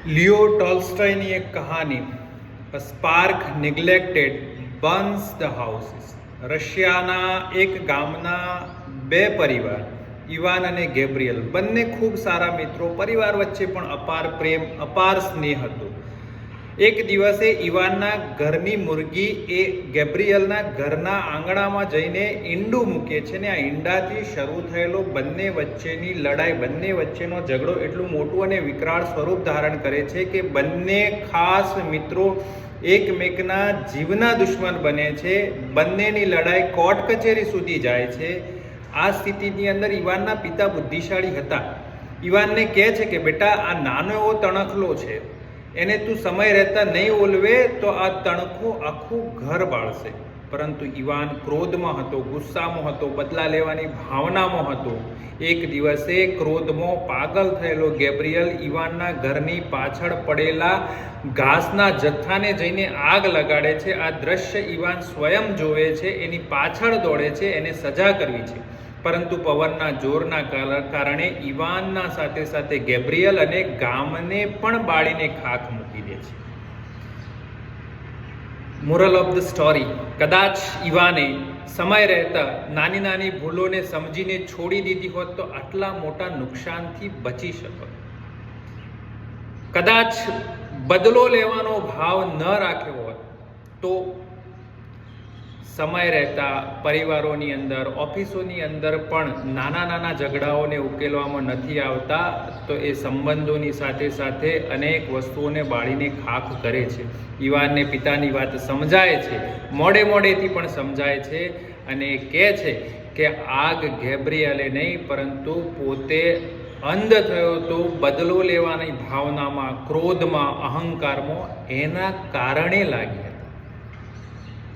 લિયો ટોલ્સ્ટોયની એક કહાની, a spark neglected burns the houses. રશિયાના એક ગામના બે પરિવાર, ઇવાન અને ગેબ્રિયલ, બંને ખૂબ સારા મિત્રો. પરિવાર વચ્ચે પણ અપાર પ્રેમ, અપાર સ્નેહ હતો. એક દિવસે ઇવાનના ઘરની મુરગી એ ગેબ્રિયલના ઘરના આંગણામાં જઈને ઈંડું મૂકે છે ને આ ઈંડાથી શરૂ થયેલો બંને વચ્ચેની લડાઈ, બંને વચ્ચેનો ઝઘડો એટલું મોટું અને વિકરાળ સ્વરૂપ ધારણ કરે છે કે બંને ખાસ મિત્રો એકમેકના જીવના દુશ્મન બને છે. બંનેની લડાઈ કોર્ટ કચેરી સુધી જાય છે. આ સ્થિતિની અંદર ઇવાનના પિતા બુદ્ધિશાળી હતા. ઇવાનને કહે છે કે બેટા, આ નાનો એવો તણખલો છે, એને તું સમય રહેતા નહીં ઓલવે તો આ તણખો આખું ઘર બાળશે. પરંતુ ઇવાન ક્રોધમાં હતો, ગુસ્સામાં હતો, બદલા લેવાની ભાવનામાં હતો. એક દિવસે ક્રોધમાં પાગલ થયેલો ગેબ્રિયલ ઇવાનના ઘરની પાછળ પડેલા ઘાસના જથ્થાને જઈને આગ લગાડે છે. આ દ્રશ્ય ઇવાન સ્વયં જોવે છે, એની પાછળ દોડે છે, એને સજા કરવી છે. પરંતુ પવનના જોરના કારણે ઇવાનના સાથે સાથે ગેબ્રિયલ અને ગામને પણ બાળીને ખાખ મૂકી દે છે. મોરલ ઓફ ધ સ્ટોરી: કદાચ ઇવાને સમય રહેતા નાની નાની ભૂલોને સમજીને છોડી દીધી હોત તો આટલા મોટા નુકસાનથી બચી શકત. કદાચ બદલો લેવાનો ભાવ ન રાખ્યો હોત તો સમય રહેતા પરિવારોની અંદર, ઓફિસોની અંદર પણ નાના નાના ઝઘડાઓને ઉકેલવામાં નથી આવતા, તો એ સંબંધોની સાથે સાથે અનેક વસ્તુઓને બાળીને ખાખ કરે છે. ઇવાનને પિતાની વાત સમજાય છે, મોડેથી પણ સમજાય છે અને કહે છે કે આગ ગેબ્રિયલે નહીં પરંતુ પોતે અંધ થયો તો બદલો લેવાની ભાવનામાં, ક્રોધમાં, અહંકારમાં, એના કારણે લાગી.